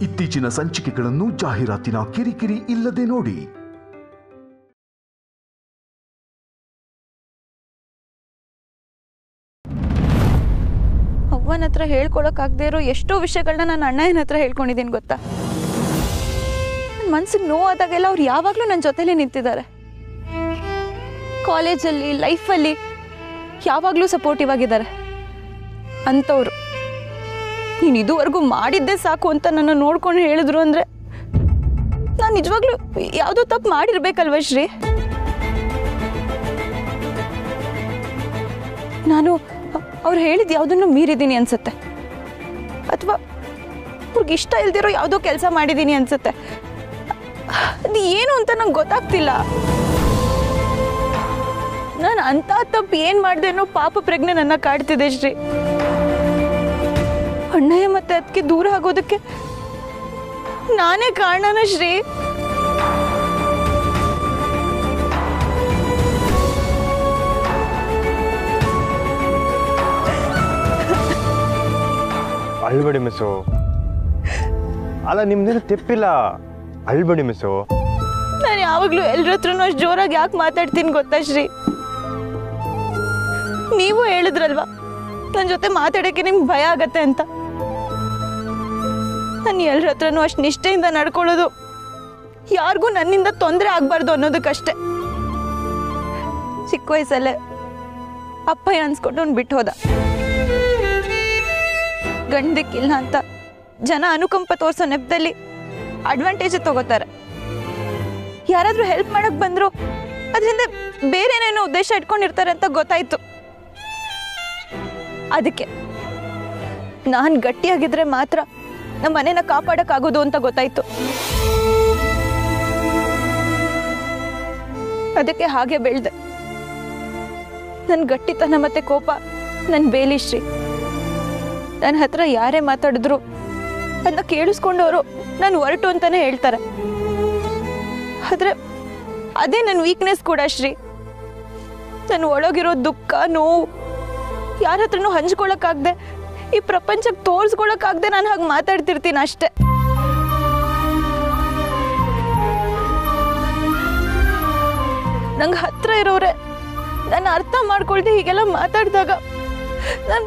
ಇತ್ತೀಚಿನ ಸಂಚಿಕೆಗಳನ್ನು ಜಾಹೀರಾತಿನ ಕಿರಿಕಿರಿ ಇಲ್ಲದೆ ನೋಡಿ. ಅವ್ವನ ಹತ್ರ ಹೇಳ್ಕೊಳಕ್ಕಾಗದೇ ಇರೋ ಎಷ್ಟೋ ವಿಷಯಗಳನ್ನ ನಾನು ಅಣ್ಣನ ಹತ್ರ ಹೇಳ್ಕೊಂಡಿದ್ದೀನಿ ಗೊತ್ತಾ. ನನ್ನ ಮನ್ಸಿಗೆ ನೋವಾದಾಗೆಲ್ಲ ಅವ್ರು ಯಾವಾಗಲೂ ನನ್ನ ಜೊತೆಲೇ ನಿಂತಿದ್ದಾರೆ. ಕಾಲೇಜಲ್ಲಿ ಲೈಫಲ್ಲಿ ಯಾವಾಗಲೂ ಸಪೋರ್ಟಿವ್ ಆಗಿದ್ದಾರೆ. ಅಂಥವ್ರು ನೀನು ಇದುವರೆಗೂ ಮಾಡಿದ್ದೇ ಸಾಕು ಅಂತ ನನ್ನ ನೋಡ್ಕೊಂಡು ಹೇಳಿದ್ರು ಅಂದರೆ ನಾನು ನಿಜವಾಗ್ಲೂ ಯಾವುದೋ ತಪ್ಪು ಮಾಡಿರ್ಬೇಕಲ್ವ ಶ್ರೀ? ನಾನು ಅವ್ರು ಹೇಳಿದ್ದು ಯಾವುದನ್ನು ಮೀರಿದ್ದೀನಿ ಅನ್ಸುತ್ತೆ, ಅಥವಾ ಅವ್ರಿಗೆ ಇಷ್ಟ ಇಲ್ದಿರೋ ಯಾವುದೋ ಕೆಲಸ ಮಾಡಿದ್ದೀನಿ ಅನ್ಸುತ್ತೆ. ಅದು ಏನು ಅಂತ ನಂಗೆ ಗೊತ್ತಾಗ್ತಿಲ್ಲ. ನಾನು ಅಂಥ ತಪ್ಪು ಏನು ಮಾಡಿದೆ ಅನ್ನೋ ಪಾಪ ಪ್ರಜ್ಞೆ ನನ್ನ ಕಾಡ್ತಿದೆ ಶ್ರೀ. ಅಣ್ಣಯ್ಯ ಮತ್ತೆ ಅದಕ್ಕೆ ದೂರ ಆಗೋದಕ್ಕೆ ನಾನೇ ಕಾರಣನ ಶ್ರೀ? ಅಳ್ಬೇಡಿ ಮಿಸ್ಸು. ಅಲ್ಲ, ನಿಮ್ದೇನು ತೆಪ್ಪಿಲ್ಲ, ಅಳ್ಬೇಡಿ ಮಿಸ್ಸು. ನಾನು ಯಾವಾಗಲೂ ಎಲ್ಲರ ಹತ್ರನೂ ಅಷ್ಟು ಜೋರಾಗಿ ಯಾಕೆ ಮಾತಾಡ್ತೀನಿ ಗೊತ್ತಾ ಶ್ರೀ? ನೀವು ಹೇಳಿದ್ರಲ್ವಾ ನನ್ನ ಜೊತೆ ಮಾತಾಡೋಕ್ಕೆ ನಿಮ್ಗೆ ಭಯ ಆಗತ್ತೆ ಅಂತ. ನಾನು ಎಲ್ಲರ ಹತ್ರನೂ ಅಷ್ಟು ನಿಷ್ಠೆಯಿಂದ ನಡ್ಕೊಳ್ಳೋದು ಯಾರಿಗೂ ನನ್ನಿಂದ ತೊಂದರೆ ಆಗಬಾರ್ದು ಅನ್ನೋದಕ್ಕಷ್ಟೆ. ಚಿಕ್ಕ ವಯಸ್ಸಲ್ಲೇ ಅಪ್ಪಯ್ಯ ಅನ್ಸ್ಕೊಂಡು ಅವ್ನು ಬಿಟ್ಟು ಹೋದ. ಗಂಡಕ್ಕಿಲ್ಲ ಅಂತ ಜನ ಅನುಕಂಪ ತೋರಿಸೋ ನೆಪದಲ್ಲಿ ಅಡ್ವಾಂಟೇಜ್ ತಗೋತಾರೆ. ಯಾರಾದ್ರೂ ಹೆಲ್ಪ್ ಮಾಡಕ್ ಬಂದ್ರು ಅದರಿಂದ ಬೇರೆನೇನೋ ಉದ್ದೇಶ ಇಟ್ಕೊಂಡಿರ್ತಾರೆ ಅಂತ ಗೊತ್ತಾಯ್ತು. ಅದಕ್ಕೆ ನಾನು ಗಟ್ಟಿಯಾಗಿದ್ರೆ ಮಾತ್ರ ನಮ್ಮ ಮನೇನ ಕಾಪಾಡಕ್ಕಾಗೋದು ಅಂತ ಗೊತ್ತಾಯ್ತು. ಅದಕ್ಕೆ ಹಾಗೆ ಬೆಳೆದೆ. ನನ್ನ ಗಟ್ಟಿತನ ಮತ್ತೆ ಕೋಪ ನನ್ನ ಬೇಲಿಶ್ರೀ. ನನ್ನ ಹತ್ರ ಯಾರೇ ಮಾತಾಡಿದ್ರು ಅದನ್ನ ಕೇಳಿಸ್ಕೊಂಡವರು ನಾನು ಹೊರಟು ಅಂತಾನೆ ಹೇಳ್ತಾರೆ. ಆದ್ರೆ ಅದೇ ನನ್ನ ವೀಕ್ನೆಸ್ ಕೂಡ ಶ್ರೀ. ನನ್ನ ಒಳಗಿರೋ ದುಃಖ ನೋವು ಯಾರ ಹತ್ರನೂ ಹಂಚ್ಕೊಳಕ್ಕಾಗ್ದೆ, ಈ ಪ್ರಪಂಚಕ್ಕೆ ತೋರಿಸ್ಕೊಳಕ್ಕಾಗ್ದೆ ನಾನು ಹಾಗೆ ಮಾತಾಡ್ತಿರ್ತೀನಿ ಅಷ್ಟೆ. ನಂಗೆ ಹತ್ರ ಇರೋರೆ ನಾನು ಅರ್ಥ ಮಾಡ್ಕೊಳ್ದೆ ಹೀಗೆಲ್ಲ ಮಾತಾಡಿದಾಗ ನಾನು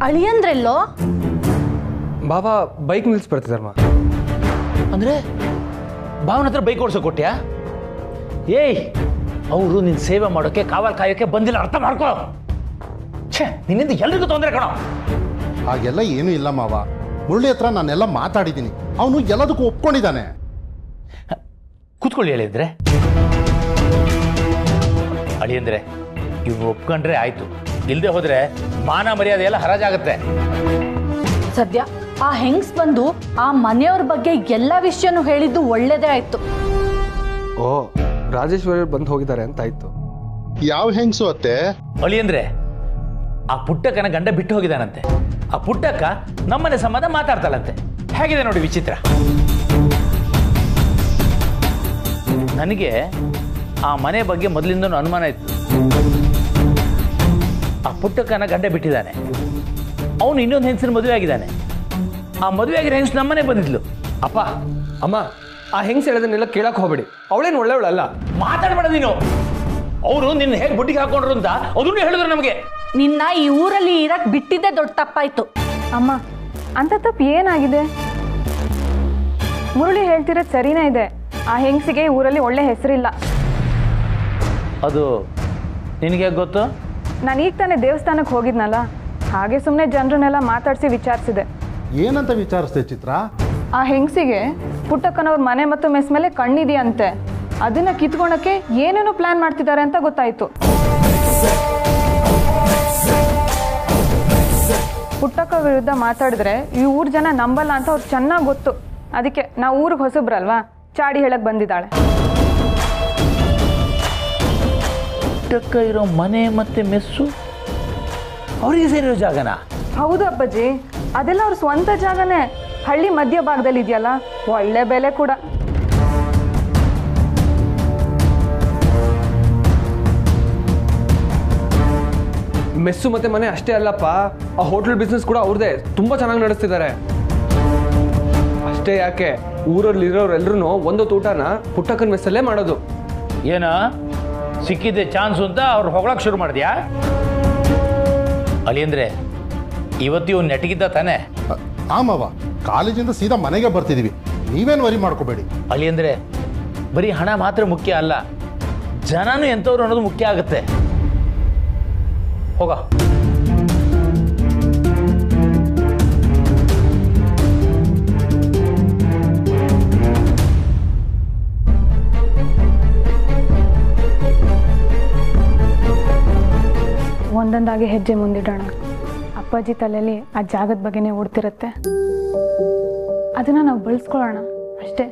ಅಳಿಯಂದ್ರೆಲ್ಲೋ? ಬಾಬಾ ಬೈಕ್ ನಿಲ್ಸಿ ಬರ್ತಿದಾರಮ್ಮ. ಅಂದ್ರೆ ಭಾವನ ಹತ್ರ ಬೈಕ್ ಓಡಿಸೋ ಕೊಟ್ಟ್ಯಾ? ಏಯ್, ಅವರು ನಿನ್ನ ಸೇವೆ ಮಾಡೋಕ್ಕೆ ಕಾವಲ್ ಕಾಯೋಕ್ಕೆ ಬಂದಿಲ್ಲ, ಅರ್ಥ ಮಾಡ್ಕೋ. ಛೇ, ನಿನ್ನಿಂದ ಎಲ್ರಿಗೂ ತೊಂದರೆ ಕಣೋ. ಹಾಗೆಲ್ಲ ಏನೂ ಇಲ್ಲ ಮಾವ. ಮುರಳಿ ಹತ್ರ ನಾನೆಲ್ಲ ಮಾತಾಡಿದ್ದೀನಿ, ಅವನು ಎಲ್ಲದಕ್ಕೂ ಒಪ್ಕೊಂಡಿದ್ದಾನೆ. ಕೂತ್ಕೊಳ್ಳಿ ಅಳಿಯಂದ್ರೆ. ಅಳಿಯಂದ್ರೆ ಇವ್ನು ಒಪ್ಕೊಂಡ್ರೆ ಆಯ್ತು, ಇಲ್ಲದೆ ಹೋದ್ರೆ ಮಾನ ಮರ್ಯಾದೆ ಎಲ್ಲ ಹರಾಜಾಗತ್ತೆ. ಸದ್ಯ ಆ ಹೆಂಗ್ಸ್ ಬಂದು ಆ ಮನೆಯವ್ರ ಬಗ್ಗೆ ಎಲ್ಲ ವಿಷಯನೂ ಹೇಳಿದ್ದು ಒಳ್ಳೇದೇ ಆಯ್ತು. ಓ, ರಾಜೇಶ್ವರಿ ಬಂದು ಹೋಗಿದ್ದಾರೆ ಅಂತ ಆಯ್ತು. ಯಾವ ಹೆಂಗ್ಸು ಅತ್ತೆ? ಅಳಿಯಂದ್ರೆ ಆ ಪುಟ್ಟಕ್ಕನ ಗಂಡ ಬಿಟ್ಟು ಹೋಗಿದಾನಂತೆ. ಆ ಪುಟ್ಟಕ್ಕ ನಮ್ಮನೆ ಸಂಬಂಧ ಮಾತಾಡ್ತಾಳಂತೆ. ಹೇಗಿದೆ ನೋಡಿ ವಿಚಿತ್ರ. ನನಗೆ ಆ ಮನೆ ಬಗ್ಗೆ ಮೊದಲಿಂದನೂ ಅನುಮಾನ ಇತ್ತು. ಆ ಪುಟ್ಟಕ್ಕನ ಗಂಡ ಬಿಟ್ಟಿದ್ದಾನೆ, ಅವನು ಇನ್ನೊಂದು ಹೆಂಗಸಿನ ಮದುವೆ ಆಗಿದ್ದಾನೆ. ಆ ಮದುವೆ ಆಗಿರೋ ಹೆಂಗಸ್ ನಮ್ಮನೆ ಬಂದಿದ್ಲು. ಅಪ್ಪ ಅಮ್ಮ, ಆ ಹೆಂಗ್ಸ್ ಹೇಳೋದನ್ನೆಲ್ಲ ಕೇಳಕ್ ಹೋಗ್ಬೇಡಿ. ಅವಳೇನು ಒಳ್ಳೆಯವಳಲ್ಲ. ಮಾತಾಡಬೇಡ ನೀನು. ಅವರು ನಿನ್ನ ಹೇಗೆ ಬುಟ್ಟಿಗೆ ಹಾಕೊಂಡ್ರು ಅಂತ ಅದನ್ನು ಹೇಳಿದ್ರು ನಮಗೆ. ನಿನ್ನ ಈ ಊರಲ್ಲಿ ಇರಕ್ ಬಿಟ್ಟಿದ್ದೆ ದೊಡ್ಡ ತಪ್ಪಾಯ್ತು. ಅಮ್ಮ, ಅಂತ ತಪ್ಪು ಏನಾಗಿದೆ? ಮುರಳಿ ಹೇಳ್ತಿರೋದು ಸರಿನೇ ಇದೆ. ಆ ಹೆಂಗಸಿಗೆ ಊರಲ್ಲಿ ಒಳ್ಳೆ ಹೆಸರಿಲ್ಲ. ಅದು ನಿನಗೆ ಗೊತ್ತು? ನಾನು ಈಗ ತಾನೇ ದೇವಸ್ಥಾನಕ್ಕೆ ಹೋಗಿದ್ನಲ್ಲ, ಹಾಗೆ ಸುಮ್ಮನೆ ಜನರನ್ನೆಲ್ಲ ಮಾತಾಡಿಸಿ ವಿಚಾರಿಸಿದೆ. ಏನಂತ ವಿಚಾರಿಸ್ದೆ ಚಿತ್ರ? ಆ ಹೆಂಗಸಿಗೆ ಪುಟ್ಟಕ್ಕನವ್ರ ಮನೆ ಮತ್ತು ಮೆಸ್ ಮೇಲೆ ಕಣ್ಣಿದೆಯಂತೆ. ಅದನ್ನ ಕಿತ್ಕೊಳಕ್ಕೆ ಏನೇನೋ ಪ್ಲಾನ್ ಮಾಡ್ತಿದ್ದಾರೆ ಅಂತ ಗೊತ್ತಾಯ್ತು. ಪುಟ್ಟಕ್ಕ ವಿರುದ್ಧ ಮಾತಾಡಿದ್ರೆ ಈ ಊರ್ ಜನ ನಂಬಲ್ಲ ಅಂತ ಅವ್ರು ಚೆನ್ನಾಗಿ ಗೊತ್ತು. ಅದಕ್ಕೆ ನಾವು ಊರಿಗೆ ಹೊಸಬ್ರಲ್ವಾ, ಚಾಡಿ ಹೇಳಕ್ ಬಂದಿದ್ದಾಳೆ. ಪುಟ್ಟಕ್ಕ ಇರೋ ಮನೆ ಮತ್ತೆ ಮೆಸ್ಸು ಅವರಿಗೆ ಸೇರಿರೋ ಜಾಗನಾ? ಹೌದು ಅಪ್ಪಾಜಿ, ಅದೆಲ್ಲ ಅವ್ರ ಸ್ವಂತ ಜಾಗನೇ. ಹಳ್ಳಿ ಮಧ್ಯ ಭಾಗದಲ್ಲಿ ಇದೆಯಲ್ಲ, ಒಳ್ಳೆ ಬೆಲೆ ಕೂಡ. ಮೆಸ್ಸು ಮತ್ತೆ ಮನೆ ಅಷ್ಟೇ ಅಲ್ಲಪ್ಪ, ಆ ಹೋಟೆಲ್ ಬಿಸ್ನೆಸ್ ಕೂಡ ಅವ್ರದೇ, ತುಂಬಾ ಚೆನ್ನಾಗಿ ನಡೆಸ್ತಿದ್ದಾರೆ. ಅಷ್ಟೇ ಯಾಕೆ, ಊರಲ್ಲಿರೋರೆಲ್ಲರೂ ಒಂದು ಊಟನ ಪುಟ್ಟಕ್ಕನ ಮೆಸ್ಸಲ್ಲೇ ಮಾಡೋದು. ಏನ ಸಿಕ್ಕಿದ್ದೆ ಚಾನ್ಸು ಅಂತ ಅವ್ರು ಹೊಗಳಕ್ಕೆ ಶುರು ಮಾಡಿದ್ಯಾ? ಅಲ್ಲಿ ಅಂದರೆ ಇವತ್ತು ನೆಟ್ಟಿಗಿದ್ದ ತಾನೆ? ಆಮವ, ಕಾಲೇಜಿಂದ ಸೀದಾ ಮನೆಗೆ ಬರ್ತಿದ್ದೀವಿ, ನೀವೇನು ವರಿ ಮಾಡ್ಕೋಬೇಡಿ. ಅಲ್ಲಿ ಅಂದರೆ ಬರೀ ಹಣ ಮಾತ್ರ ಮುಖ್ಯ ಅಲ್ಲ, ಜನನೂ ಎಂಥವ್ರು ಅನ್ನೋದು ಮುಖ್ಯ ಆಗುತ್ತೆ. ಹೋಗ. ಒಂದೊಂದಾಗಿ ಹೆಜ್ಜೆ ಮುಂದಿಡೋಣ. ಅಪ್ಪಾಜಿ ತಲೆಯಲ್ಲಿ ಆ ಜಾಗದ ಬಗ್ಗೆನೇ ಓಡ್ತಿರುತ್ತೆ, ಅದನ್ನ ನಾವು ಬಳಸ್ಕೊಳ್ಳೋಣ ಅಷ್ಟೇ.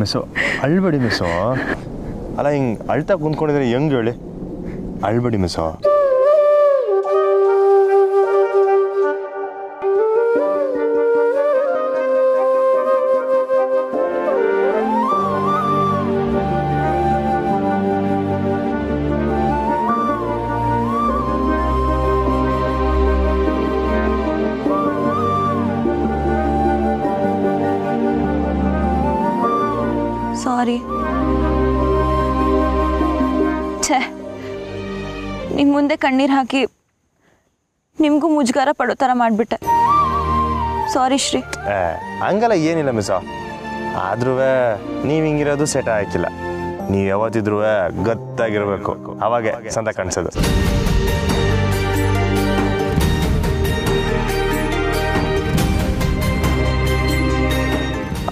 ಮಿಸ್ಸು ಅಳ್ಬೇಡಿ ಮಿಸ್ಸು. ಅಲ್ಲ ಹಿಂಗೆ ಅಳ್ತಾ ಕುಂತ್ಕೊಂಡಿದ್ರೆ ಹೆಂಗೆ ಹೇಳಿ? ಅಳ್ಬೇಡಿ ಮಿಸ್ಸು. ಸಾರಿ. ಛೇ, ನಿಮ್ಮ ಮುಂದೆ ಕಣ್ಣೀರು ಹಾಕಿ ನಿಮಗೂ ಮುಜುಗರ ಪಡೋ ಥರ ಮಾಡಿಬಿಟ್ಟೆ. ಸಾರಿ ಶ್ರೀ. ಹಂಗಲ್ಲ ಏನಿಲ್ಲ ಮಿಸ್ಸು, ಆದ್ರೂ ನೀವು ಹಿಂಗಿರೋದು ಸೆಟ್ ಹಾಕಿಲ್ಲ. ನೀವು ಯಾವತ್ತಿದ್ರೂ ಗತ್ತಾಗಿರ್ಬೇಕು, ಅವಾಗೆ ಸಂತ ಕಾಣಿಸೋದು.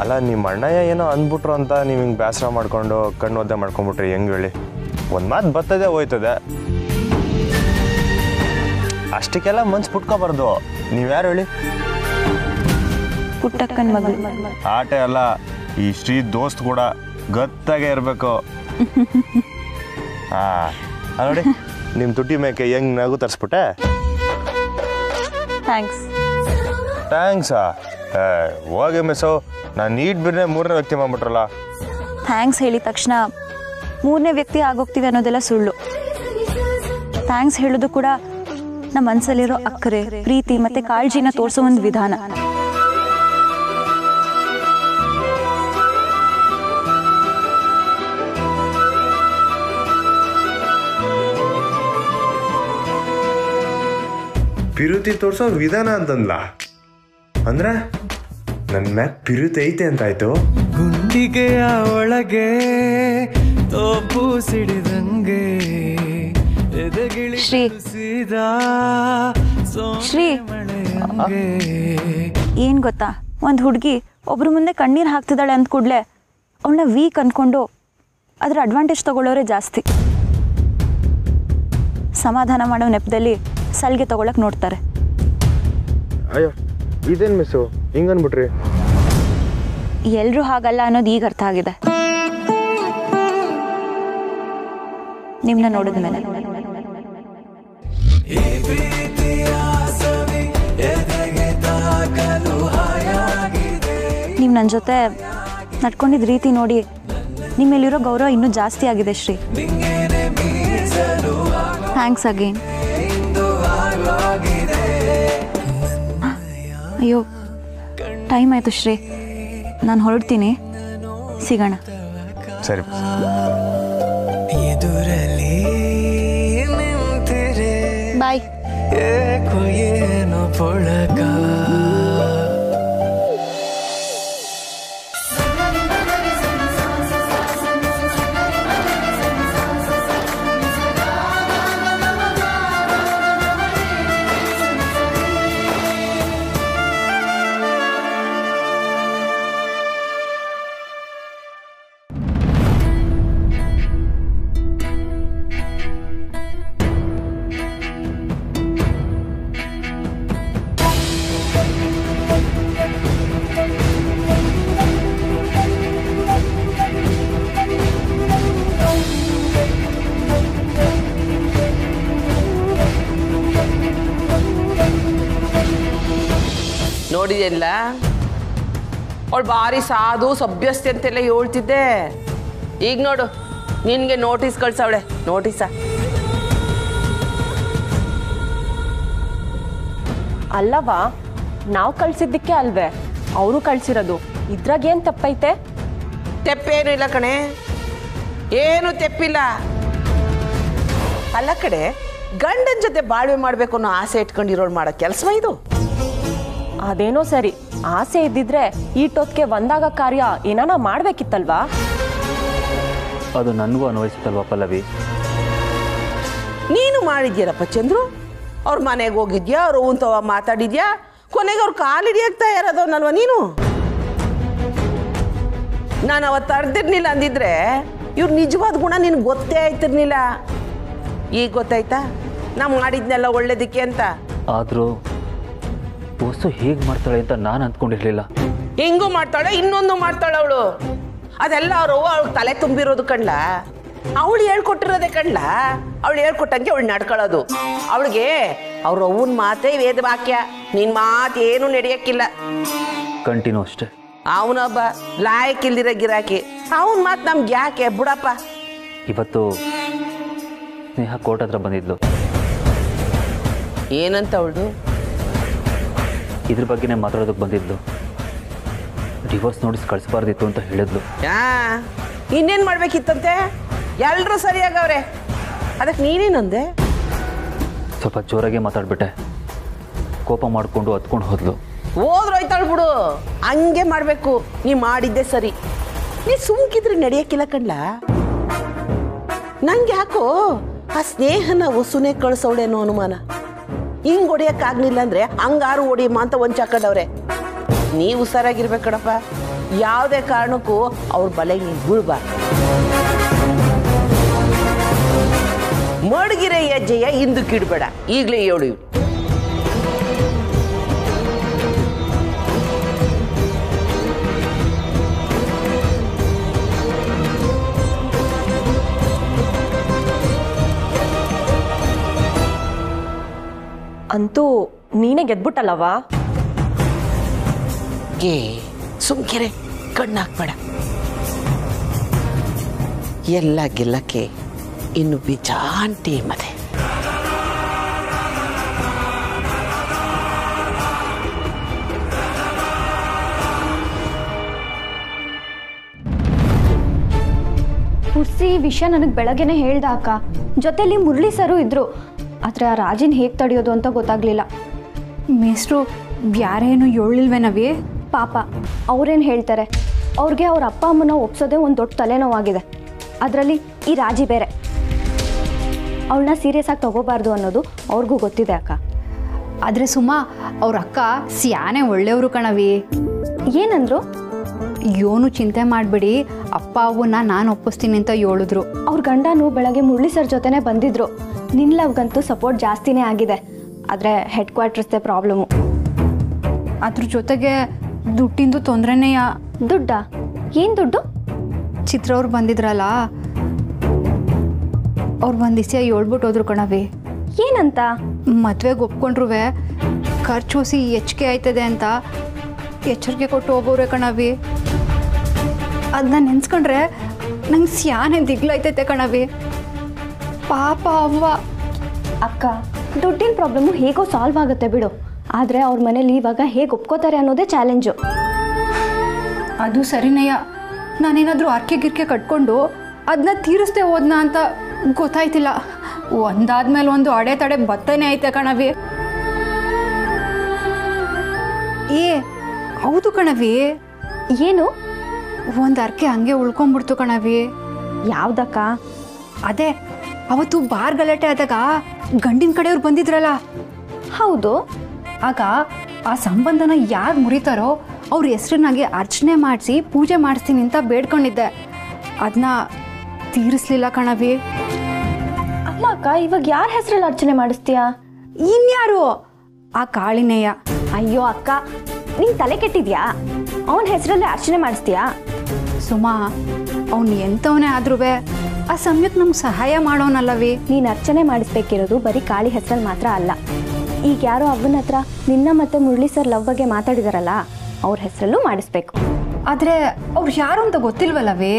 ಅಲ್ಲ, ನಿಮ್ಮ ಅಣ್ಣಯ್ಯ ಏನೋ ಅಂದ್ಬಿಟ್ರು ಅಂತ ನೀವು ಹಿಂಗೆ ಬೇಸರ ಮಾಡ್ಕೊಂಡು ಕಣ್ಣು ಒದ್ದೆ ಮಾಡ್ಕೊಂಡ್ಬಿಟ್ರಿ ಹೆಂಗೆ ಹೇಳಿ? ಒಂದು ಮಾತು ಬರ್ತದೆ ಹೋಯ್ತದೆ, ಅಷ್ಟಕ್ಕೆಲ್ಲ ಮನ್ಸು ಪುಟ್ಕೋಬಾರ್ದು. ನೀವ್ಯಾರು ಹೇಳಿ? ಪುಟ್ಟಕ್ಕನ ಮಗಳು. ಆಟೆ ಅಲ್ಲ, ಈ ಶ್ರೀ ದೋಸ್ತ್ ಕೂಡ ಗತ್ತಾಗೆ ಇರಬೇಕು. ನೋಡಿ ನಿಮ್ಮ ತುಟಿ ಮೇಕೆ ಹೆಂಗ್ ನಗು ತರಿಸ್ಬಿಟ್ಟೆ. ಥ್ಯಾಂಕ್ಸಾ? ಹೋಗಿ ಮಿಸ್ಸು, ನಾನು ನೀಟ್ ಬಿರ್ನೆ 3ನೇ ವ್ಯಕ್ತಿ ಮಾಡ್ಬಿಟ್ರಲ್ಲ. ಥ್ಯಾಂಕ್ಸ್ ಹೇಳಿದ ತಕ್ಷಣ 3ನೇ ವ್ಯಕ್ತಿ ಆಗೋಗ್ತೀವಿ ಅನ್ನೋದೆಲ್ಲ ಸುಳ್ಳು. ಥ್ಯಾಂಕ್ಸ್ ಹೇಳೋದು ಕೂಡ ನಮ್ಮ ಮನಸ್ಸಲ್ಲಿರೋ ಅಕ್ಕರೆ, ಪ್ರೀತಿ ಮತ್ತೆ ಕಾಳಜಿನ ತೋರಿಸೋ ಒಂದು ವಿಧಾನ. ಪಿರುತಿ ತೋರಿಸೋ ವಿಧಾನ ಅಂತಂದ್ಲ ಅಂದ್ರೆ ನನ್ನ ಮ್ಯಾಕ್ ಪಿರುತಿ ಐತೆ ಅಂತಾಯ್ತು. ಗುಂಡಿಗೆಯ ಒಳಗೆ ತೋಪು ಸಿಡಿದಂಗೆ ಶ್ರೀ, ಶ್ರೀ ಏನ್ ಗೊತ್ತಾ, ಒಂದು ಹುಡುಗಿ ಒಬ್ರು ಮುಂದೆ ಕಣ್ಣೀರು ಹಾಕ್ತಿದ್ದಾಳೆ ಅಂದ ಕೂಡಲೇ ಅವಳನ್ನ ವೀಕ್ ಅನ್ಕೊಂಡು ಅದ್ರ ಅಡ್ವಾಂಟೇಜ್ ತಗೊಳ್ಳೋರೆ ಜಾಸ್ತಿ. ಸಮಾಧಾನ ಮಾಡೋ ನೆಪದಲ್ಲಿ ಸಲ್ಗೆ ತಗೊಳಕ್ ನೋಡ್ತಾರೆ. ಅಯ್ಯೋ, ಇದೇನು ಮಿಸ್ಸು ಹಿಂಗನ್ಬಿಟ್ರಿ? ಎಲ್ರೂ ಹಾಗಲ್ಲ ಅನ್ನೋದು ಈಗ ಅರ್ಥ ಆಗಿದೆ ನಿಮ್ನ ನೋಡಿದ ಮೇಲೆ. ನೀವು ನನ್ನ ಜೊತೆ ನಡ್ಕೊಂಡಿದ್ದ ರೀತಿ ನೋಡಿ ನಿಮ್ಮೇಲಿರೋ ಗೌರವ ಇನ್ನೂ ಜಾಸ್ತಿ ಆಗಿದೆ ಶ್ರೀ. Thanks again. ಅಯ್ಯೋ, ಟೈಮ್ ಆಯಿತು ಶ್ರೀ, ನಾನು ಹೊರಡ್ತೀನಿ. ಸಿಗೋಣ. ಸರಿ. ಎದುರಲ್ಲಿ ನಿಂತಿರೆ ಬಾಯ್. ಏಕೋ ಏನೋ ಪೊಳಕ. ನೋಡಿದೆಲ್ಲ ಅವಳು ಭಾರಿ ಸಾಧು ಸಭ್ಯಸ್ತಿ ಅಂತೆಲ್ಲ ಹೇಳ್ತಿದ್ದೆ. ಈಗ ನೋಡು ನಿನಗೆ ನೋಟಿಸ್ ಕಳ್ಸವಳೆ. ನೋಟಿಸ ಅಲ್ಲವಾ, ನಾವು ಕಳ್ಸಿದ್ದಕ್ಕೆ ಅಲ್ವೇ ಅವರು ಕಳ್ಸಿರೋದು. ಇದ್ರಾಗೇನು ತಪ್ಪೈತೆ? ತೆಪ್ಪೇನು ಇಲ್ಲ ಕಣೆ, ಏನು ತೆಪ್ಪಿಲ್ಲ. ಅಲ್ಲ ಕಡೆ, ಗಂಡನ ಜೊತೆ ಬಾಳ್ವೆ ಮಾಡ್ಬೇಕು ಅನ್ನೋ ಆಸೆ ಇಟ್ಕೊಂಡಿರೋಳು ಮಾಡೋ ಕೆಲಸವ ಇದು? ಅದೇನೋ ಸರಿ, ಆಸೆ ಇದ್ದಿದ್ರೆ ಈಟೊತ್ತಿಗೆ ಒಂದಾಗ ಕಾರ್ಯ ಏನಾನ ಮಾಡ್ಬೇಕಿತ್ತಲ್ವಾ? ಅದು ನನಗೂ ಅನ್ವಯಿಸುತ್ತಲ್ವಾ ಪಲ್ಲವಿ? ನೀನು ಮಾಡಿದ್ಯಾರಪ್ಪ ಚಂದ್ರು. ಅವ್ರ ಮನೆಗೆ ಹೋಗಿದ್ಯಾ, ಅವ್ರು ಉಂತವ ಮಾತಾಡಿದ್ಯಾ, ಕೊನೆಗೆ ಅವ್ರು ಕಾಲಿಡಿಯಾಗ ತಯಾರದವನಲ್ವ ನೀನು? ನಾನು ಅವತ್ತು ಅರ್ದಿರ್ಲಿಲ್ಲ ಅಂದಿದ್ರೆ ಇವ್ರು ನಿಜವಾದ ಗುಣ ನಿನ್ಗೆ ಗೊತ್ತೇ ಆಯ್ತಿರ್ಲಿಲ್ಲ. ಈಗ ಗೊತ್ತಾಯ್ತಾ ನಾ ಮಾಡಿದ್ನೆಲ್ಲ ಒಳ್ಳೇದಕ್ಕೆ ಅಂತ? ಆದರೂ ವಸ್ತು ಹೇಗೆ ಮಾಡ್ತಾಳೆ ಅಂತ ನಾನು ಅಂದ್ಕೊಂಡಿರ್ಲಿಲ್ಲ. ಹಿಂಗೂ ಮಾಡ್ತಾಳೆ, ಇನ್ನೊಂದು ಮಾಡ್ತಾಳೆ ಅವಳು. ಅದೆಲ್ಲ ಅವರು ಅವಳು ತಲೆ ತುಂಬಿರೋದು ಕಣ್ಲ. ಅವಳು ಹೇಳ್ಕೊಟ್ಟಿರೋದೆ ಕಣ್ಲ. ಅವಳು ಹೇಳ್ಕೊಟ್ಟಂಗೆ ಅವಳು ನಡ್ಕೊಳ್ಳೋದು. ಅವಳಿಗೆ ಅವ್ರ ಅವ್ವನ ಮಾತೇ ವೇದ ವಾಕ್ಯ. ನಿನ್ನ ಮಾತು ಏನು ನಡೆಯಕ್ಕಿಲ್ಲ. ಕಂಟಿನ್ಯೂ ಅಷ್ಟೇ. ಅವನೊಬ್ಬ ಲಾಯಕ್ಕಿಲ್ದಿರ ಗಿರಾಕಿ. ಅವನ ಮಾತು ನಮ್ಗೆ ಯಾಕೆ ಬಿಡಪ್ಪ. ಇವತ್ತು ಸ್ನೇಹ ಕೋರ್ಟ್ ಹತ್ರ ಬಂದಿದ್ಲು. ಏನಂತ ಅವಳು? ಇದ್ರ ಬಗ್ಗೆನೇ ಮಾತಾಡೋದಕ್ಕೆ ಬಂದಿದ್ಲು. ಡಿವೋರ್ಸ್ ನೋಟಿಸ್ ಕಳಿಸ್ಬಾರ್ದಿತ್ತು ಅಂತ ಹೇಳಿದ್ಲು. ಇನ್ನೇನು ಮಾಡ್ಬೇಕಿತ್ತಂತೆ? ಎಲ್ಲರೂ ಸರಿಯಾಗವ್ರೆ, ಅದಕ್ಕೆ ನೀನೇನಂದೆ? ಸ್ವಲ್ಪ ಜೋರಾಗೆ ಮಾತಾಡ್ಬಿಟ್ಟೆ. ಕೋಪ ಮಾಡಿಕೊಂಡು ಹತ್ಕೊಂಡು ಹೋದ್ಲು. ಹೋದ್ರೋಯ್ತಾಳು ಬಿಡು, ಹಂಗೆ ಮಾಡಬೇಕು. ನೀ ಮಾಡಿದ್ದೆ ಸರಿ. ನೀ ಸುಮ್ಕಿದ್ರೆ ನಡೆಯಕ್ಕಿಲ್ಲ ಕಣ್ಲ. ನಂಗೆ ಯಾಕೋ ಆ ಸ್ನೇಹನ ವಸುನೆ ಕಳ್ಸವಳೇನೋ ಅನುಮಾನ. ಹಿಂಗೆ ಹೊಡಿಯೋಕ್ಕಾಗಲಿಲ್ಲ ಅಂದರೆ ಹಂಗಾರು ಹೊಡಿಯಮ್ಮ ಅಂತ ಒಂಚಾಕಡವ್ರೆ. ನೀವು ಹುಷಾರಾಗಿರ್ಬೇಕು ಕಣಪ್ಪ. ಯಾವುದೇ ಕಾರಣಕ್ಕೂ ಅವ್ರ ಬಲೆಗೆ ನೀನು ಬೀಳ್ಬಾರ್ದು. ಮಡಗಿರೆ ಹೆಜ್ಜೆಯ ಹಿಂದಕ್ಕಿಡ್ಬೇಡ. ಈಗಲೇ ಹೇಳು. ಅಂತೂ ನೀನೇ ಗೆದ್ಬಿಟ್ಟಲ್ಲವಾ? ಸುಮ್ಕಿರೆ, ಕಣ್ಣಾಕ್ಬೇಡ. ಎಲ್ಲ ಗೆಲ್ಲಕ್ಕೆ ಇನ್ನು ಬೇಜಾನ್ ಟೀಮ್ ಅದೆ. ಹುಡ್ಸಿ ಈ ವಿಷಯ ನನಗೆ ಬೆಳಗ್ಗೆನೆ ಹೇಳ್ದ ಅಕ್ಕ. ಜೊತೆಲಿ ಮುರಳಿ ಸರು ಇದ್ರು. ಆದರೆ ಆ ರಾಜಿನ ಹೇಗೆ ತಡೆಯೋದು ಅಂತ ಗೊತ್ತಾಗ್ಲಿಲ್ಲ. ಮೇಷ್ಟ್ರು ಬ್ಯಾರೇನು ಹೇಳಿಲ್ವೇನವಿ? ಪಾಪ ಅವ್ರೇನು ಹೇಳ್ತಾರೆ? ಅವ್ರಿಗೆ ಅವ್ರ ಅಪ್ಪ ಅಮ್ಮನ ಒಪ್ಸೋದೇ ಒಂದು ದೊಡ್ಡ ತಲೆನೋವಾಗಿದೆ. ಅದರಲ್ಲಿ ಈ ರಾಜಿ ಬೇರೆ. ಅವಳನ್ನ ಸೀರಿಯಸ್ ಆಗಿ ತಗೋಬಾರ್ದು ಅನ್ನೋದು ಅವ್ರಿಗೂ ಗೊತ್ತಿದೆ ಅಕ್ಕ. ಆದರೆ ಸುಮಾ ಅವ್ರ ಅಕ್ಕ ಸ್ಯಾನೆ ಒಳ್ಳೆಯವರು ಕಣವಿ. ಏನಂದ್ರು? ಏನು ಚಿಂತೆ ಮಾಡಬೇಡಿ, ಅಪ್ಪ ಅವನ್ನ ನಾನು ಒಪ್ಪಿಸ್ತೀನಿ ಅಂತ ಹೇಳಿದ್ರು. ಅವ್ರ ಗಂಡನು ಬೆಳಗ್ಗೆ ಮುರಳಿ ಸರ್ ಜೊತೆನೇ ಬಂದಿದ್ರು. ನಿನ್ನ ಲವ್ಗಂತೂ ಸಪೋರ್ಟ್ ಜಾಸ್ತಿನೇ ಆಗಿದೆ. ಆದರೆ ಹೆಡ್ ಕ್ವಾರ್ಟರ್ಸ್ದೇ ಪ್ರಾಬ್ಲಮ್ಮು. ಅದ್ರ ಜೊತೆಗೆ ದುಡ್ಡಿಂದು ತೊಂದರೆನೆಯ. ದುಡ್ಡ? ಏನು ದುಡ್ಡು? ಚಿತ್ರ ಅವ್ರು ಬಂದಿದ್ರಲ್ಲ, ಅವ್ರು ಒಂದು ದಿವಸ ಹೇಳ್ಬಿಟ್ಟು ಹೋದ್ರು ಕಣವಿ. ಏನಂತ? ಮದುವೆಗೆ ಒಪ್ಕೊಂಡ್ರು ಖರ್ಚು ಹೊಸಿ ಹೆಚ್ಚಿಗೆ ಆಯ್ತದೆ ಅಂತ ಎಚ್ಚರಿಕೆ ಕೊಟ್ಟು ಹೋಗೋರೆ ಕಣವಿ. ಅದನ್ನ ನೆನ್ಸ್ಕೊಂಡ್ರೆ ನಂಗೆ ಸ್ಯಾನೆ ದಿಗ್ಲೈತೈತೆ ಕಣವಿ. ಪಾಪ ಅವ್ವ. ಅಕ್ಕ, ದುಡ್ಡಿನ ಪ್ರಾಬ್ಲಮ್ಮು ಹೇಗೋ ಸಾಲ್ವ್ ಆಗುತ್ತೆ ಬಿಡು. ಆದರೆ ಅವ್ರ ಮನೇಲಿ ಇವಾಗ ಹೇಗೆ ಒಪ್ಕೋತಾರೆ ಅನ್ನೋದೇ ಚಾಲೆಂಜು. ಅದು ಸರಿನಯ್ಯ. ನಾನೇನಾದರೂ ಅರ್ಕೆ ಗಿರ್ಕೆ ಕಟ್ಕೊಂಡು ಅದನ್ನ ತೀರಿಸ್ದೆ ಹೋದ್ನಾ ಅಂತ ಗೊತ್ತಾಯ್ತಿಲ್ಲ. ಒಂದಾದ್ಮೇಲೆ ಒಂದು ಅಡೆತಡೆ ಬತ್ತನೇ ಐತೆ ಕಣವಿ. ಏ ಹೌದು ಕಣವಿ. ಏನು? ಒಂದು ಅರ್ಕೆ ಹಂಗೆ ಉಳ್ಕೊಂಡ್ಬಿಡ್ತು ಕಣವಿ. ಯಾವ್ದಕ್ಕ? ಅದೇ ಅವತ್ತು ಬಾರ್ ಗಲಾಟೆ ಆದಾಗ ಗಂಡಿನ ಕಡೆಯವ್ರು ಬಂದಿದ್ರಲ್ಲ. ಹೌದು. ಆಗ ಆ ಸಂಬಂಧನ ಯಾರು ಮುರಿತಾರೋ ಅವ್ರ ಹೆಸ್ರನ್ನಾಗಿ ಅರ್ಚನೆ ಮಾಡಿಸಿ ಪೂಜೆ ಮಾಡಿಸ್ತೀನಿ ಅಂತ ಬೇಡ್ಕೊಂಡಿದ್ದೆ. ಅದನ್ನ ತೀರಿಸ್ಲಿಲ್ಲ ಕಣವಿ. ಅಲ್ಲ ಅಕ್ಕ, ಇವಾಗ ಯಾರ ಹೆಸರಲ್ಲಿ ಅರ್ಚನೆ ಮಾಡಿಸ್ತೀಯಾ? ಇನ್ಯಾರು? ಆ ಕಾಳಿನೇಯ. ಅಯ್ಯೋ ಅಕ್ಕ, ನೀನ್ ತಲೆ ಕೆಟ್ಟಿದ್ಯಾ? ಅವನ ಹೆಸರಲ್ಲೇ ಅರ್ಚನೆ ಮಾಡಿಸ್ತೀಯಾ? ಸುಮಾ, ಅವನು ಎಂಥವನೇ ಆದ್ರೂ ಆ ಸಮಯಕ್ಕೆ ನಮ್ಗೆ ಸಹಾಯ ಮಾಡೋನಲ್ಲವಿ. ನೀನು ಅರ್ಚನೆ ಮಾಡಿಸ್ಬೇಕಿರೋದು ಬರೀ ಕಾಳಿ ಹೆಸರಲ್ಲಿ ಮಾತ್ರ ಅಲ್ಲ. ಈಗ ಯಾರೋ ಅವನ ಹತ್ರ ನಿನ್ನ ಮತ್ತೆ ಮುರಳಿ ಸರ್ ಲವ್ ಬಗ್ಗೆ ಮಾತಾಡಿದಾರಲ್ಲ, ಅವ್ರ ಹೆಸರಲ್ಲೂ ಮಾಡಿಸ್ಬೇಕು. ಆದರೆ ಅವ್ರು ಯಾರು ಅಂತ ಗೊತ್ತಿಲ್ವಲ್ಲವೇ?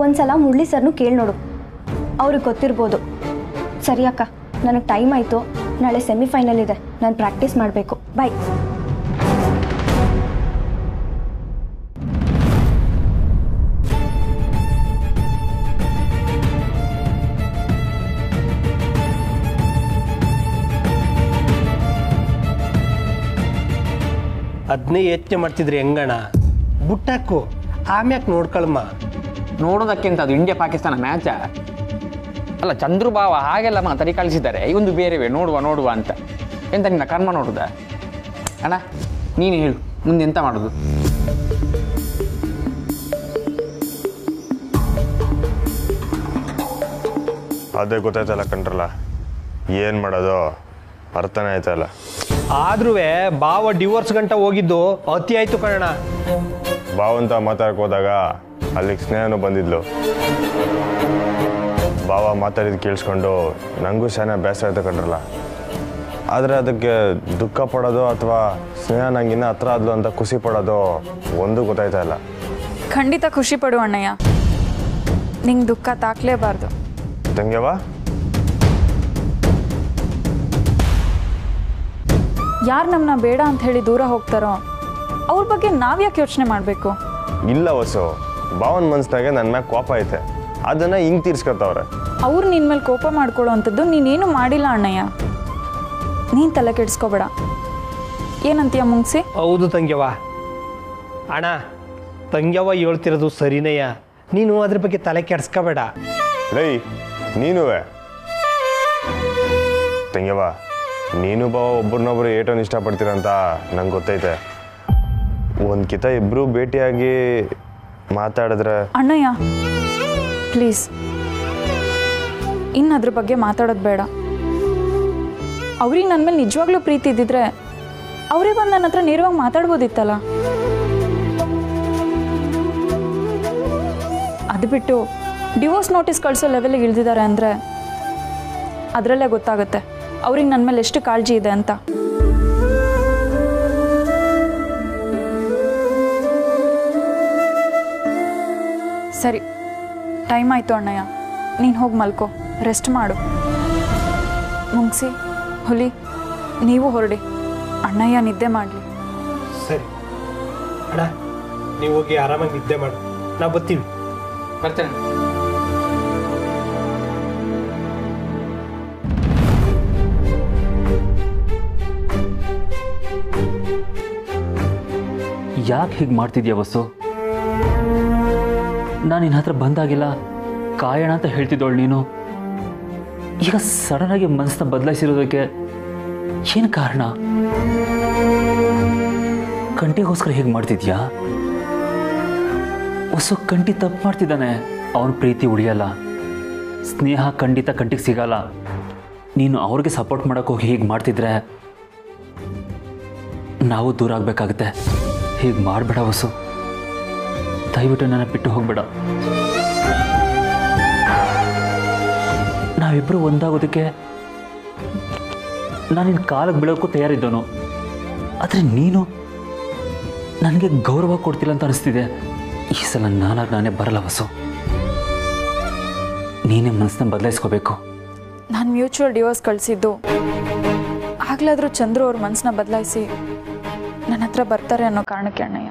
ಒಂದ್ಸಲ ಮುರಳಿ ಸರ್ನು ಕೇಳಿ ನೋಡು, ಅವ್ರಿಗೆ ಗೊತ್ತಿರ್ಬೋದು. ಸರಿ ಅಕ್ಕ, ನನಗೆ ಟೈಮ್ ಆಯಿತು. ನಾಳೆ ಸೆಮಿಫೈನಲ್ ಇದೆ, ನಾನು ಪ್ರಾಕ್ಟೀಸ್ ಮಾಡಬೇಕು. ಬಾಯ್. ಅದನ್ನೇ ಯೋಚನೆ ಮಾಡ್ತಿದ್ರಿ ಹೆಂಗಣ? ಬುಟ್ಟಾಕು, ಆಮ್ಯಾಕೆ ನೋಡ್ಕೊಳಮ್ಮ. ನೋಡೋದಕ್ಕಿಂತ ಅದು ಇಂಡಿಯಾ ಪಾಕಿಸ್ತಾನ ಮ್ಯಾಚ ಅಲ್ಲ. ಚಂದ್ರಭಾವ ಹಾಗೆಲ್ಲ ಮಾತಾಡಿ ಕಳಿಸಿದ್ದಾರೆ. ಇವೊಂದು ಬೇರೆವೇ ನೋಡುವ ಅಂತ. ಎಂತ ನಿನ್ನ ಕರ್ಮ ನೋಡುದ ಅಣ್ಣ? ನೀನು ಹೇಳು, ಮುಂದೆ ಎಂತ ಮಾಡೋದು? ಅದೇ ಗೊತ್ತಾಯ್ತಲ್ಲ ಕಂಡ್ರಲ್ಲ, ಏನು ಮಾಡೋದು ಅರ್ಥನೇ ಆಯ್ತಲ್ಲ. ಆದ್ರೂ ಬಾವ ಡಿವೋರ್ಸ್ ಗಂಟ ಹೋಗಿದ್ದು ಅತಿ ಆಯ್ತು ಕಣ. ಬಾವಂತ ಮಾತಾಡಕ್ ಹೋದಾಗ ಅಲ್ಲಿಗೆ ಸ್ನೇಹನೂ ಬಂದಿದ್ಲು. ಬಾವ ಮಾತಾಡಿದ್ ಕೇಳಿಸ್ಕೊಂಡು ನನಗೂ ಶಾನೆ ಬೇಸರ ಆಯ್ತು ಕಂಡ್ರಲ್ಲ. ಆದರೆ ಅದಕ್ಕೆ ದುಃಖ ಪಡೋದು ಅಥವಾ ಸ್ನೇಹ ನಂಗೆ ಇನ್ನೂ ಹತ್ರ ಆದ್ಲು ಅಂತ ಖುಷಿ ಪಡೋದು ಒಂದು ಗೊತ್ತಾಯ್ತಾ ಇಲ್ಲ. ಖಂಡಿತ ಖುಷಿ ಪಡು ಅಣ್ಣಯ್ಯ, ನಿಂಗೆ ದುಃಖ ತಾಕ್ಲೇಬಾರ್ದು. ತಂಗ್ಯವ, ಯಾರು ನಮ್ಮನ್ನ ಬೇಡ ಅಂತ ಹೇಳಿ ದೂರ ಹೋಗ್ತಾರೋ ಅವ್ರ ಬಗ್ಗೆ ನಾವ್ಯಾಕೆ ಯೋಚನೆ ಮಾಡಬೇಕು? ಇಲ್ಲ ವಸು, ಭಾವನ ಮನ್ಸ್ನಾಗೆ ನನ್ನ ಮ್ಯಾಗ ಕೋಪ ಐತೆ, ಅದನ್ನ ಹಿಂಗೆ ತೀರ್ಸ್ಕೊತವ್ರೆ. ಅವ್ರು ನಿನ್ನ ಮೇಲೆ ಕೋಪ ಮಾಡ್ಕೊಳ್ಳೋ ಅಂಥದ್ದು ನೀನೇನು ಮಾಡಿಲ್ಲ ಅಣ್ಣಯ್ಯ. ನೀನು ತಲೆ ಕೆಡಿಸ್ಕೋಬೇಡ. ಏನಂತೀಯ ಮುಂಗ್ಸಿ? ಹೌದು ತಂಗ್ಯವ. ಅಣ್ಣ, ತಂಗ್ಯವ ಹೇಳ್ತಿರೋದು ಸರಿನೇಯ. ನೀನು ಅದ್ರ ಬಗ್ಗೆ ತಲೆ ಕೆಡ್ಸ್ಕೋಬೇಡ. ಲೈ ನೀನುವೆ ತಂಗ್ಯವ, ನೀನು ಬಾವ ಒಬ್ರನ್ನೊಬ್ರು ಏಟೋನ್ ಇಷ್ಟಪಡ್ತೀರಂತ ನಂಗೆ ಗೊತ್ತೈತೆ. ಒಂದ್ಕಿತ ಇಬ್ರು ಭೇಟಿಯಾಗಿ ಮಾತಾಡಿದ್ರೆ. ಅಣ್ಣಯ್ಯ ಪ್ಲೀಸ್, ಇನ್ನು ಅದ್ರ ಬಗ್ಗೆ ಮಾತಾಡೋದು ಬೇಡ. ಅವ್ರಿಗೆ ನನ್ನ ಮೇಲೆ ನಿಜವಾಗ್ಲೂ ಪ್ರೀತಿ ಇದ್ದಿದ್ರೆ ಅವರೇ ಬಂದು ನನ್ನ ಹತ್ರ ನೇರವಾಗಿ ಮಾತಾಡ್ಬೋದಿತ್ತಲ್ಲ. ಅದು ಬಿಟ್ಟು ಡಿವೋರ್ಸ್ ನೋಟಿಸ್ ಕಳಿಸೋ ಲೆವೆಲ್ಗೆ ಇಳಿದಿದ್ದಾರೆ ಅಂದರೆ ಅದರಲ್ಲೇ ಗೊತ್ತಾಗುತ್ತೆ ಅವ್ರಿಗೆ ನನ್ನ ಮೇಲೆ ಎಷ್ಟು ಕಾಳಜಿ ಇದೆ ಅಂತ. ಸರಿ, ಟೈಮ್ ಆಯಿತು ಅಣ್ಣಯ್ಯ, ನೀನು ಹೋಗಿ ಮಲ್ಕೋ, ರೆಸ್ಟ್ ಮಾಡು. ಮುಂಗ್ಸಿ, ಹುಲಿ, ನೀವು ಹೊರಡಿ, ಅಣ್ಣಯ್ಯ ನಿದ್ದೆ ಮಾಡಲಿ. ಸರಿ ಅಣ್ಣ, ನೀವು ಹೋಗಿ ಆರಾಮಾಗಿ ನಿದ್ದೆ ಮಾಡು, ನಾವು ಬರ್ತೀವಿ. ಬರ್ತೇನೆ. ಯಾಕೆ ಹೀಗೆ ಮಾಡ್ತಿದ್ಯಾ ವಸು? ನಾನು ನಿನ್ನ ಹತ್ರ ಬಂದಾಗಿಲ್ಲ ಕಾಯೋಣ ಅಂತ ಹೇಳ್ತಿದ್ದವಳು ನೀನು. ಈಗ ಸಡನ್ನಾಗಿ ಮನಸ್ಸನ್ನ ಬದಲಾಯಿಸಿರೋದಕ್ಕೆ ಏನು ಕಾರಣ? ಕಂಟಿಗೋಸ್ಕರ ಹೇಗೆ ಮಾಡ್ತಿದ್ಯಾ ವಸು? ಕಂಟಿ ತಪ್ಪು ಮಾಡ್ತಿದ್ದಾನೆ, ಅವನ ಪ್ರೀತಿ ಉಳಿಯಲ್ಲ, ಸ್ನೇಹ ಖಂಡಿತ ಕಂಟಿಗೆ ಸಿಗಲ್ಲ. ನೀನು ಅವ್ರಿಗೆ ಸಪೋರ್ಟ್ ಮಾಡೋಕೆ ಹೋಗಿ ಹೀಗೆ ಮಾಡ್ತಿದ್ರೆ ನಾವು ದೂರ ಆಗಬೇಕಾಗುತ್ತೆ. ಹೀಗೆ ಮಾಡಬೇಡ ವಸು, ದಯವಿಟ್ಟು ನನ್ನ ಬಿಟ್ಟು ಹೋಗ್ಬೇಡ. ನಾವಿಬ್ಬರು ಒಂದಾಗೋದಕ್ಕೆ ನಾನು ನಿನ್ನ ಕಾಲಿಗೆ ಬೀಳೋಕ್ಕೂ ತಯಾರಿದ್ದವನು. ಆದರೆ ನೀನು ನನಗೆ ಗೌರವ ಕೊಡ್ತಿಲ್ಲ ಅಂತ ಅನಿಸ್ತಿದೆ. ಈ ಸಲ ನಾನೇ ಬರಲ್ಲ ವಸು, ನೀನೇ ಮನಸ್ಸನ್ನ ಬದಲಾಯಿಸ್ಕೋಬೇಕು. ನಾನು ಮ್ಯೂಚುವಲ್ ಡಿವೋರ್ಸ್ ಕಳಿಸಿದ್ದು ಆಗ್ಲಾದರೂ ಚಂದ್ರು ಅವ್ರ ಮನಸ್ಸನ್ನ ಬದಲಾಯಿಸಿ ನನ್ನ ಹತ್ರ ಬರ್ತಾರೆ ಅನ್ನೋ ಕಾರಣಕ್ಕೆ ಅಣ್ಣಯ್ಯ.